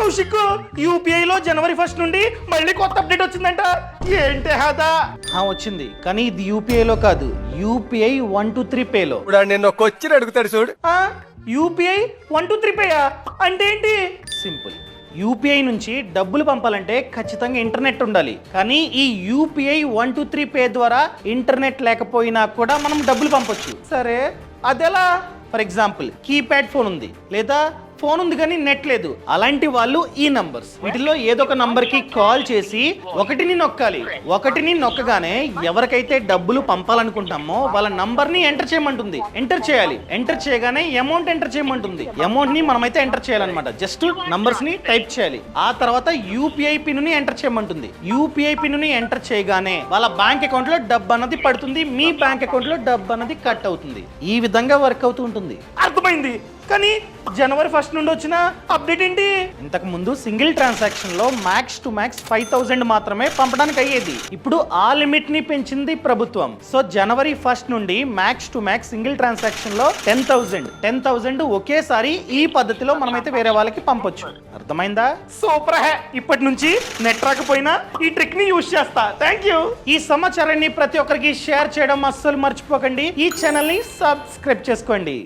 కౌశిక్ యూపీఐలో జనవరి 1 నుండి మళ్ళీ కొత్త అప్డేట్ వచ్చిందంట. ఏంటి హదా? వచ్చింది, కానీ ఇది యూపీఐలో కాదు, యూపీఐ 123 పేలో. ఇప్పుడు నేను ఒక క్వశ్చన్ అడుగుతాడు చూడు. యూపీఐ 123 పేయా అంటే ఏంటి? సింపుల్. యూపీఐ నుంచి డబ్బులు పంపాలంటే ఖచ్చితంగా ఇంటర్నెట్ ఉండాలి. కానీ ఈ యూపీఐ 123 పే ద్వారా ఇంటర్నెట్ లేకపోయినా కూడా మనం డబ్బులు పంపొచ్చు. సరే అదెలా? ఫర్ ఎగ్జాంపుల్ కీప్యాడ్ ఫోన్ ఉంది, లేదా ఫోన్ ఉంది కానీ నెట్ లేదు. అలాంటి వాళ్ళు ఈ నంబర్స్, వీటిలో ఏదో ఒక నంబర్ కి కాల్ చేసి ఒకటిని నొక్కాలి. ఒకటిని నొక్కగానే ఎవరికైతే డబ్బులు పంపాలనుకుంటామో వాళ్ళ నంబర్ ని ఎంటర్ చేయమంటుంది. ఎంటర్ చేయాలి. ఎంటర్ చేయగానే అమౌంట్ ఎంటర్ చేయమంటుంది. అమౌంట్ ని మనమైతే ఎంటర్ చేయాలన్నమాట. జస్ట్ నంబర్స్ ని టైప్ చేయాలి. ఆ తర్వాత యూపీఐ పిన్ ని ఎంటర్ చేయమంటుంది. యూపీఐ పిన్ ని ఎంటర్ చేయగానే వాళ్ళ బ్యాంక్ అకౌంట్ లో డబ్బు అన్నది పడుతుంది. మీ బ్యాంక్ అకౌంట్ లో డబ్బు అన్నది కట్ అవుతుంది. ఈ విధంగా వర్క్ అవుతూ ఉంటుంది. అర్థమైంది. కానీ జనవరి 1 నుండి వచ్చిన అప్డేట్ ఏంటి? ఇంతకు ముందు సింగిల్ ట్రాన్సాక్షన్ లో మ్యాక్స్ టు మ్యాక్స్ 5000 మాత్రమే పంపడానికి అయ్యేది. ఇప్పుడు ఆ లిమిట్ ని పెంచింది ప్రభుత్వం. సో జనవరి 1 నుండి max to max single transaction లో 10,000 ఒకేసారి ఈ పద్ధతిలో మనమైతే వేరే వాళ్ళకి పంపొచ్చు. అర్థమైందా? సూపర్ హే. ఇప్పటి నుంచి నెట్ రాకపోయినా ఈ ట్రిక్ ని యూజ్ చేస్తా. Thank you. ఈ సమాచారాన్ని ప్రతి ఒక్కరికి షేర్ చేయడం అస్సలు మర్చిపోకండి. ఈ ఛానల్ ని సబ్స్క్రైబ్ చేసుకోండి.